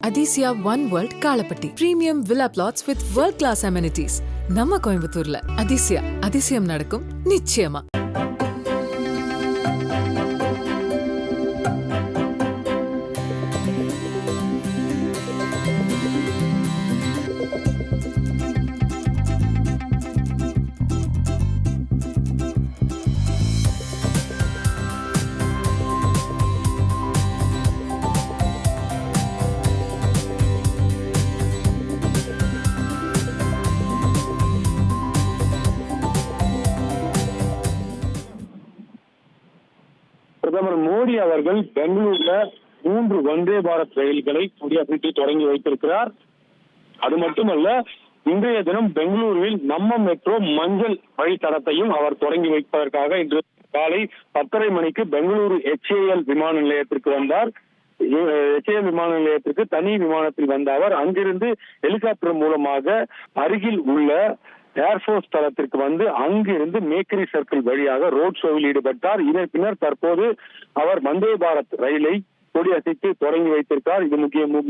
Adisia One World Kalapatti. Premium villa plots with world-class amenities. நம்ம கோயம்புத்தூர்ல அதிசயம் நடக்கும் நிச்சயமா. பிரதமர் மோடி அவர்கள் பெங்களூர்ல 3 வந்தே பாரத் ரயில்களை கொடியசைத்து தொடங்கி வைத்திருக்கிறார். அது மட்டுமல்ல, இன்றைய தினம் பெங்களூருவில் நம்ம மெட்ரோ மஞ்சள் வழித்தடத்தையும் அவர் தொடங்கி வைப்பதற்காக இன்று காலை 10:30 மணிக்கு பெங்களூரு HAL விமான நிலையத்திற்கு வந்தார். HAL விமான நிலையத்திற்கு தனி விமானத்தில் வந்த அவர் அங்கிருந்து ஹெலிகாப்டர் மூலமாக அருகில் உள்ள ஏர்போர்ஸ் தளத்திற்கு வந்து அங்கிருந்து மேக்கரி சர்க்கிள் வழியாக ரோட் ஷோவில் ஈடுபட்டார். இதன் பின்னர் தற்போது அவர் வந்தே பாரத் ரயிலை கொடியசைத்து தொடங்கி வைத்திருக்கார். இது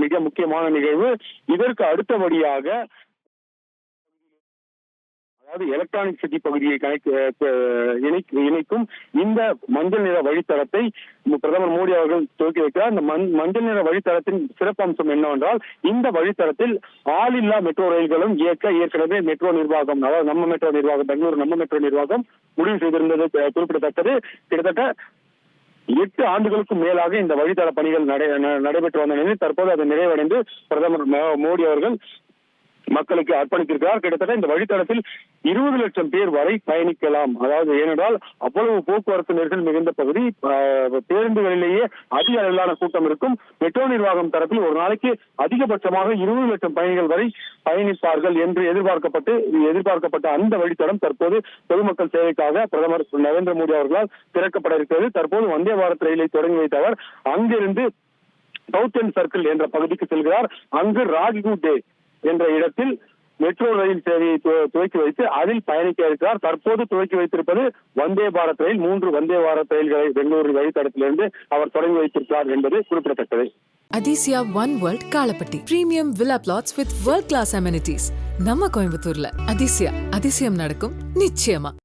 மிக முக்கியமான நிகழ்வு. இதற்கு அடுத்தபடியாக அதாவது எலக்ட்ரானிக் சிட்டி பகுதியை இணைக்கும் இந்த மஞ்சள் நிற வழித்தடத்தை பிரதமர் மோடி அவர்கள் துவக்கி வைக்கிறார். இந்த மஞ்சள் நிற வழித்தடத்தின் சிறப்பம்சம் என்னவென்றால், இந்த வழித்தடத்தில் ஆளில்லா மெட்ரோ ரயில்களும் இயக்க ஏற்கனவே மெட்ரோ நிர்வாகம், அதாவது நம்ம மெட்ரோ நிர்வாகம், பெங்களூரு நம்ம மெட்ரோ நிர்வாகம் முடிவு செய்திருந்தது குறிப்பிடத்தக்கது. கிட்டத்தட்ட 8 ஆண்டுகளுக்கும் மேலாக இந்த வழித்தட பணிகள் நடைபெற்று வந்த நிலையில் தற்போது அது நிறைவடைந்து பிரதமர் மோடி அவர்கள் மக்களுக்கு அர்ப்பணித்திருக்கிறார். கிட்டத்தட்ட இந்த வழித்தடத்தில் 20 லட்சம் பேர் வரை பயணிக்கலாம். அதாவது ஏனென்றால் அவ்வளவு போக்குவரத்து நெரிசல் மிகுந்த பகுதி, பேருந்துகளிலேயே அதிக அளவிலான கூட்டம் இருக்கும். மெட்ரோ நிர்வாகம் தரப்பில் ஒரு நாளைக்கு அதிகபட்சமாக 20 லட்சம் பயணிகள் வரை பயணிப்பார்கள் என்று எதிர்பார்க்கப்பட்ட அந்த வழித்தடம் தற்போது பொதுமக்கள் சேவைக்காக பிரதமர் நரேந்திர மோடி அவர்களால் திறக்கப்பட இருக்கிறது. தற்போது வந்தே பாரத் ரயிலை தொடங்கி வைத்த அவர் அங்கிருந்து சவுத் எண்ட் சர்க்கிள் என்ற பகுதிக்கு செல்கிறார். அங்கு ராஜ்கூட் டே என்ற இடத்தில் மெட்ரோ ரயில் சேவையை துவக்கி வைத்து அதில் பயணிக்க இருக்கிறார். தற்போது துவக்கி வைத்திருப்பது வந்தே பாரத் ரயில். 3 வந்தே பாரத் ரயில்களை பெங்களூரு வழித்தடத்திலிருந்து அவர் தொடங்கி வைத்திருக்கிறார் என்பது குறிப்பிடத்தக்கது. Adisia One World Kalapatti. Premium villa plots with world-class amenities. நம்ம கோயம்புத்தூர்ல அதிசயம் நடக்கும் நிச்சயமா.